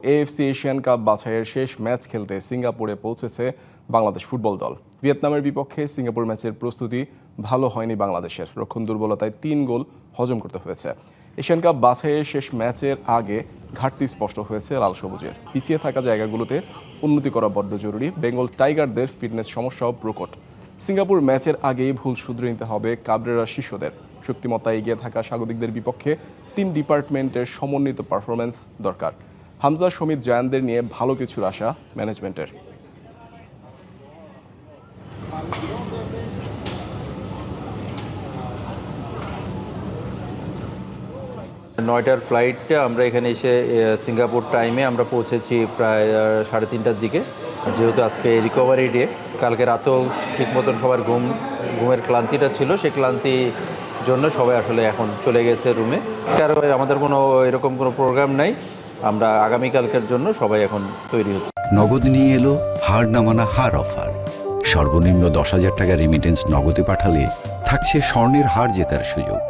AFC Asian cup বাছাইয়ের শেষ match খেলতে সিঙ্গাপুরে পৌঁছেছে বাংলাদেশ ফুটবল দল। ভিয়েতনামের বিপক্ষে সিঙ্গাপুর ম্যাচের প্রস্তুতি ভালো হয়নি বাংলাদেশের। রক্ষণ দুর্বলতায় 3 গোল হজম করতে হয়েছে। এশিয়ান কাপ বাছাইয়ের শেষ ম্যাচের আগে ঘাটতি স্পষ্ট হয়েছে লাল সবুজের। পিছিয়ে থাকা জায়গাগুলোতে উন্নতি করা বড্ড জরুরি। বেঙ্গল টাইগারদের ফিটনেস সমস্যাও প্রকট। সিঙ্গাপুর ম্যাচের আগেই ভুল শুধরে নিতে হবে কাবরেরা শিষ্যদের। শক্তিমত্তা এগিয়ে থাকা স্বাগতিকদের বিপক্ষে 3 ডিপার্টমেন্টের সমন্বিত পারফরম্যান্স দরকার। হামজা, সমিত, জায়ানদের নিয়ে ভালো কিছুর আশা ম্যানেজমেন্টের। 9টার ফ্লাইটে আমরা এখানে এসে সিঙ্গাপুর টাইমে আমরা পৌঁছেছি প্রায় 3:30টার দিকে। যেহেতু আজকে রিকভারি ডে, কালকে রাতেও ঠিক মতন সবার ঘুমের ক্লান্তিটা ছিল, সেই ক্লান্তির জন্য সবাই আসলে এখন চলে গেছে রুমে। আর আমাদের কোনো এরকম কোনো প্রোগ্রাম নাই। আমরা আগামীকালকের জন্য সবাই এখন তৈরি হচ্ছে। নগদ নিয়ে এলো হার না মানা হার অফার। সর্বনিম্ন 10,000 টাকা রেমিটেন্স নগদে পাঠালে থাকছে স্বর্ণের হার জেতার সুযোগ।